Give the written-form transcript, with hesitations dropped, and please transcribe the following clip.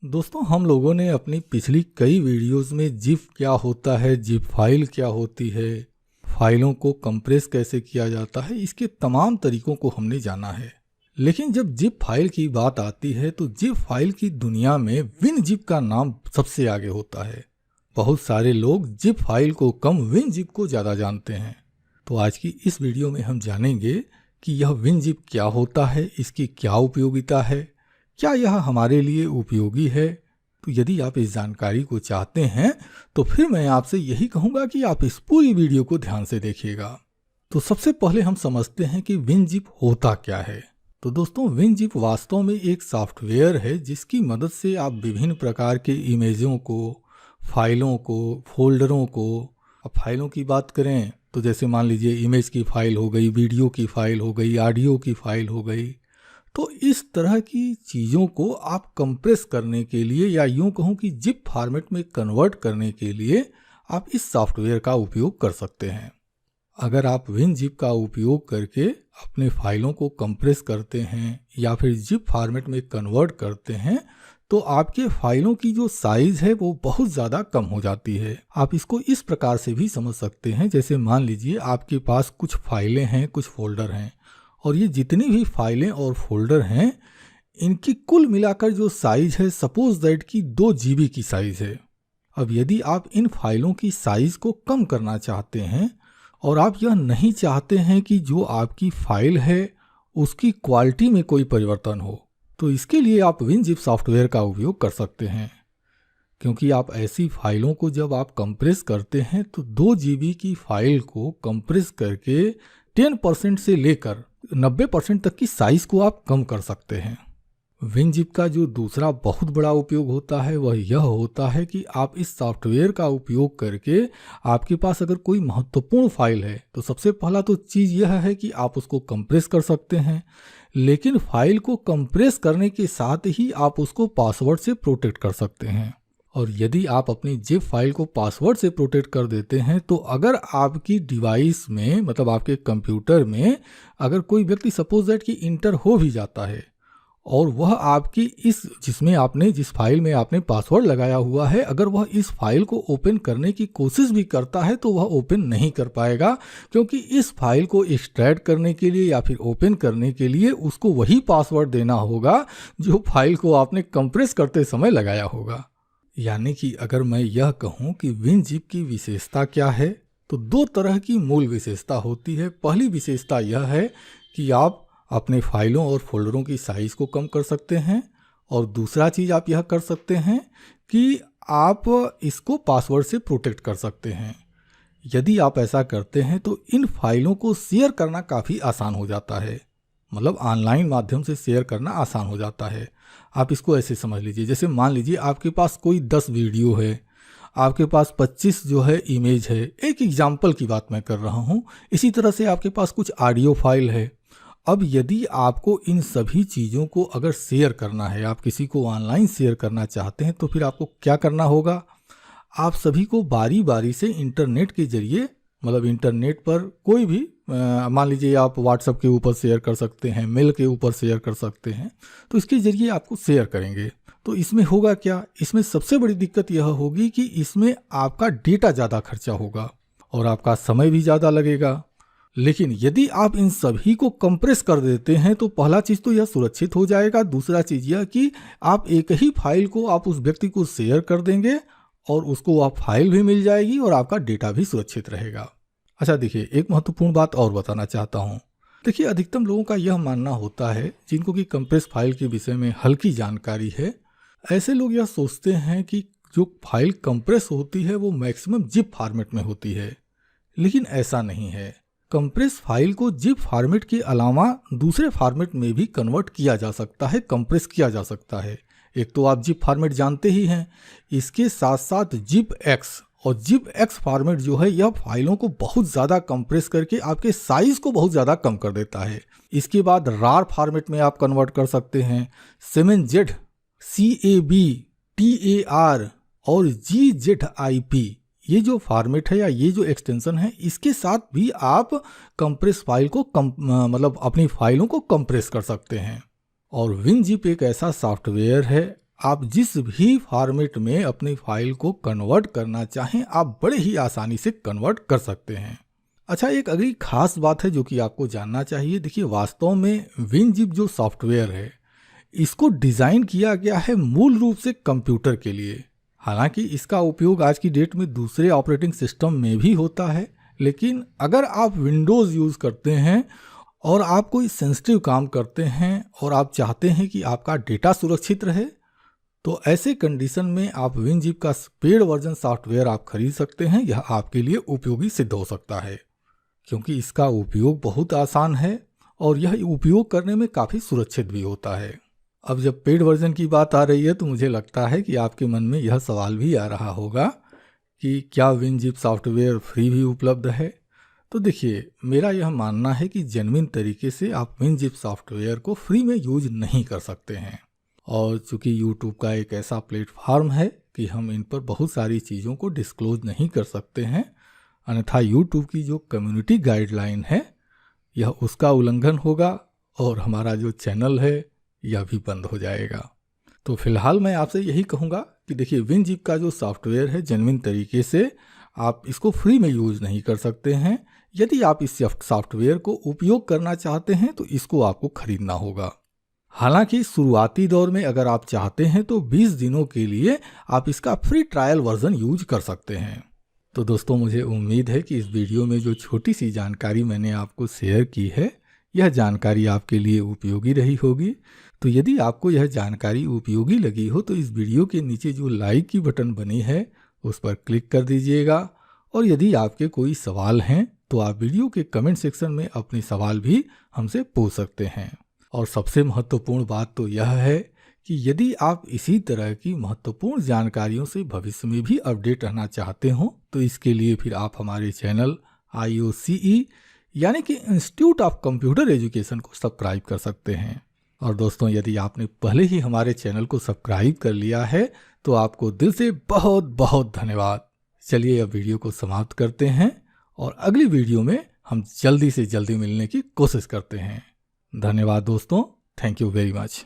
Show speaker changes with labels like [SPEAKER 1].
[SPEAKER 1] दोस्तों, हम लोगों ने अपनी पिछली कई वीडियोस में जिप क्या होता है, जिप फाइल क्या होती है, फाइलों को कंप्रेस कैसे किया जाता है, इसके तमाम तरीकों को हमने जाना है। लेकिन जब जिप फाइल की बात आती है तो जिप फाइल की दुनिया में विनजिप का नाम सबसे आगे होता है। बहुत सारे लोग जिप फाइल को कम विनजिप को ज़्यादा जानते हैं। तो आज की इस वीडियो में हम जानेंगे कि यह विनजिप क्या होता है, इसकी क्या उपयोगिता है, क्या यह हमारे लिए उपयोगी है। तो यदि आप इस जानकारी को चाहते हैं तो फिर मैं आपसे यही कहूँगा कि आप इस पूरी वीडियो को ध्यान से देखिएगा। तो सबसे पहले हम समझते हैं कि विनजिप होता क्या है। तो दोस्तों, विनजिप वास्तव में एक सॉफ्टवेयर है जिसकी मदद से आप विभिन्न प्रकार के इमेजों को, फाइलों को, फोल्डरों को, अब फाइलों की बात करें तो जैसे मान लीजिए इमेज की फाइल हो गई, वीडियो की फाइल हो गई, ऑडियो की फाइल हो गई, तो इस तरह की चीज़ों को आप कंप्रेस करने के लिए या यूं कहूं कि जिप फॉर्मेट में कन्वर्ट करने के लिए आप इस सॉफ्टवेयर का उपयोग कर सकते हैं। अगर आप विनजिप का उपयोग करके अपने फाइलों को कंप्रेस करते हैं या फिर जिप फॉर्मेट में कन्वर्ट करते हैं तो आपके फाइलों की जो साइज़ है वो बहुत ज़्यादा कम हो जाती है। आप इसको इस प्रकार से भी समझ सकते हैं, जैसे मान लीजिए आपके पास कुछ फाइलें हैं, कुछ फोल्डर हैं, और ये जितनी भी फाइलें और फोल्डर हैं इनकी कुल मिलाकर जो साइज़ है सपोज दैट की 2 GB की साइज़ है। अब यदि आप इन फाइलों की साइज़ को कम करना चाहते हैं और आप यह नहीं चाहते हैं कि जो आपकी फाइल है उसकी क्वालिटी में कोई परिवर्तन हो, तो इसके लिए आप विनजिप सॉफ्टवेयर का उपयोग कर सकते हैं। क्योंकि आप ऐसी फाइलों को जब आप कंप्रेस करते हैं तो 2 GB की फाइल को कंप्रेस करके 10% से लेकर 90% तक की साइज को आप कम कर सकते हैं। विनजिप का जो दूसरा बहुत बड़ा उपयोग होता है वह यह होता है कि आप इस सॉफ्टवेयर का उपयोग करके आपके पास अगर कोई महत्वपूर्ण फाइल है तो सबसे पहला तो चीज़ यह है कि आप उसको कंप्रेस कर सकते हैं, लेकिन फाइल को कंप्रेस करने के साथ ही आप उसको पासवर्ड से प्रोटेक्ट कर सकते हैं। और यदि आप अपनी जिप फाइल को पासवर्ड से प्रोटेक्ट कर देते हैं तो अगर आपकी डिवाइस में, मतलब आपके कंप्यूटर में अगर कोई व्यक्ति सपोज दैट कि इंटर हो भी जाता है और वह आपकी जिस फाइल में आपने पासवर्ड लगाया हुआ है, अगर वह इस फाइल को ओपन करने की कोशिश भी करता है तो वह ओपन नहीं कर पाएगा, क्योंकि इस फाइल को एक्सट्रैक्ट करने के लिए या फिर ओपन करने के लिए उसको वही पासवर्ड देना होगा जो फाइल को आपने कंप्रेस करते समय लगाया होगा। यानी कि अगर मैं यह कहूं कि विनजिप की विशेषता क्या है तो 2 तरह की मूल विशेषता होती है। पहली विशेषता यह है कि आप अपने फाइलों और फोल्डरों की साइज़ को कम कर सकते हैं, और दूसरा चीज़ आप यह कर सकते हैं कि आप इसको पासवर्ड से प्रोटेक्ट कर सकते हैं। यदि आप ऐसा करते हैं तो इन फाइलों को शेयर करना काफ़ी आसान हो जाता है, मतलब ऑनलाइन माध्यम से शेयर करना आसान हो जाता है। आप इसको ऐसे समझ लीजिए, जैसे मान लीजिए आपके पास कोई 10 वीडियो है, आपके पास 25 जो है इमेज है, एक एग्जाम्पल की बात मैं कर रहा हूँ। इसी तरह से आपके पास कुछ ऑडियो फाइल है। अब यदि आपको इन सभी चीज़ों को अगर शेयर करना है, आप किसी को ऑनलाइन शेयर करना चाहते हैं, तो फिर आपको क्या करना होगा? आप सभी को बारी बारी से इंटरनेट के जरिए, मतलब इंटरनेट पर कोई भी, मान लीजिए आप व्हाट्सएप के ऊपर शेयर कर सकते हैं, मेल के ऊपर शेयर कर सकते हैं, तो इसके जरिए आपको शेयर करेंगे। तो इसमें होगा क्या? इसमें सबसे बड़ी दिक्कत यह होगी कि इसमें आपका डेटा ज़्यादा खर्चा होगा और आपका समय भी ज़्यादा लगेगा। लेकिन यदि आप इन सभी को कंप्रेस कर देते हैं तो पहला चीज़ तो यह सुरक्षित हो जाएगा, दूसरा चीज़ यह कि आप एक ही फाइल को आप उस व्यक्ति को शेयर कर देंगे और उसको आप फाइल भी मिल जाएगी और आपका डेटा भी सुरक्षित रहेगा। अच्छा देखिए, एक महत्वपूर्ण बात और बताना चाहता हूँ। देखिए, अधिकतम लोगों का यह मानना होता है, जिनको कि कंप्रेस फाइल के विषय में हल्की जानकारी है, ऐसे लोग यह सोचते हैं कि जो फाइल कंप्रेस होती है वो मैक्सिमम जिप फॉर्मेट में होती है, लेकिन ऐसा नहीं है। कंप्रेस फाइल को जिप फॉर्मेट के अलावा दूसरे फॉर्मेट में भी कन्वर्ट किया जा सकता है, कंप्रेस किया जा सकता है। एक तो आप जिप फॉर्मेट जानते ही हैं, इसके साथ साथ जिप एक्स और जिप एक्स फॉर्मेट जो है यह फाइलों को बहुत ज़्यादा कंप्रेस करके आपके साइज़ को बहुत ज़्यादा कम कर देता है। इसके बाद रार फॉर्मेट में आप कन्वर्ट कर सकते हैं। 7Z, CAB, TAR और GZIP, ये जो फॉर्मेट है या ये जो एक्सटेंशन है, इसके साथ भी आप कंप्रेस फाइल को मतलब अपनी फाइलों को कंप्रेस कर सकते हैं। और विनजिप एक ऐसा सॉफ्टवेयर है, आप जिस भी फॉर्मेट में अपनी फाइल को कन्वर्ट करना चाहें आप बड़े ही आसानी से कन्वर्ट कर सकते हैं। अच्छा, एक अगली खास बात है जो कि आपको जानना चाहिए। देखिए, वास्तव में WinZip जो सॉफ्टवेयर है इसको डिज़ाइन किया गया है मूल रूप से कंप्यूटर के लिए। हालांकि इसका उपयोग आज की डेट में दूसरे ऑपरेटिंग सिस्टम में भी होता है, लेकिन अगर आप विंडोज़ यूज़ करते हैं और आप कोई सेंसिटिव काम करते हैं और आप चाहते हैं कि आपका डेटा सुरक्षित रहे, तो ऐसे कंडीशन में आप WinZip का पेड वर्जन सॉफ्टवेयर आप खरीद सकते हैं। यह आपके लिए उपयोगी सिद्ध हो सकता है क्योंकि इसका उपयोग बहुत आसान है और यह उपयोग करने में काफ़ी सुरक्षित भी होता है। अब जब पेड वर्जन की बात आ रही है तो मुझे लगता है कि आपके मन में यह सवाल भी आ रहा होगा कि क्या WinZip सॉफ्टवेयर फ्री भी उपलब्ध है। तो देखिए, मेरा यह मानना है कि जेन्युइन तरीके से आप WinZip सॉफ्टवेयर को फ्री में यूज नहीं कर सकते हैं। और चूँकि YouTube का एक ऐसा प्लेटफॉर्म है कि हम इन पर बहुत सारी चीज़ों को डिस्क्लोज नहीं कर सकते हैं, अन्यथा YouTube की जो कम्युनिटी गाइडलाइन है यह उसका उल्लंघन होगा और हमारा जो चैनल है यह भी बंद हो जाएगा। तो फिलहाल मैं आपसे यही कहूँगा कि देखिए, WinZip का जो सॉफ्टवेयर है जेन्युइन तरीके से आप इसको फ्री में यूज नहीं कर सकते हैं। यदि आप इस सॉफ्टवेयर को उपयोग करना चाहते हैं तो इसको आपको खरीदना होगा। हालांकि शुरुआती दौर में अगर आप चाहते हैं तो 20 दिनों के लिए आप इसका फ्री ट्रायल वर्जन यूज कर सकते हैं। तो दोस्तों, मुझे उम्मीद है कि इस वीडियो में जो छोटी सी जानकारी मैंने आपको शेयर की है यह जानकारी आपके लिए उपयोगी रही होगी। तो यदि आपको यह जानकारी उपयोगी लगी हो तो इस वीडियो के नीचे जो लाइक की बटन बनी है उस पर क्लिक कर दीजिएगा। और यदि आपके कोई सवाल हैं तो आप वीडियो के कमेंट सेक्शन में अपने सवाल भी हमसे पूछ सकते हैं। और सबसे महत्वपूर्ण बात तो यह है कि यदि आप इसी तरह की महत्वपूर्ण जानकारियों से भविष्य में भी अपडेट रहना चाहते हो तो इसके लिए फिर आप हमारे चैनल IOCE यानी कि इंस्टीट्यूट ऑफ कंप्यूटर एजुकेशन को सब्सक्राइब कर सकते हैं। और दोस्तों, यदि आपने पहले ही हमारे चैनल को सब्सक्राइब कर लिया है तो आपको दिल से बहुत बहुत धन्यवाद। चलिए अब वीडियो को समाप्त करते हैं और अगली वीडियो में हम जल्दी से जल्दी मिलने की कोशिश करते हैं। धन्यवाद दोस्तों, थैंक यू वेरी मच।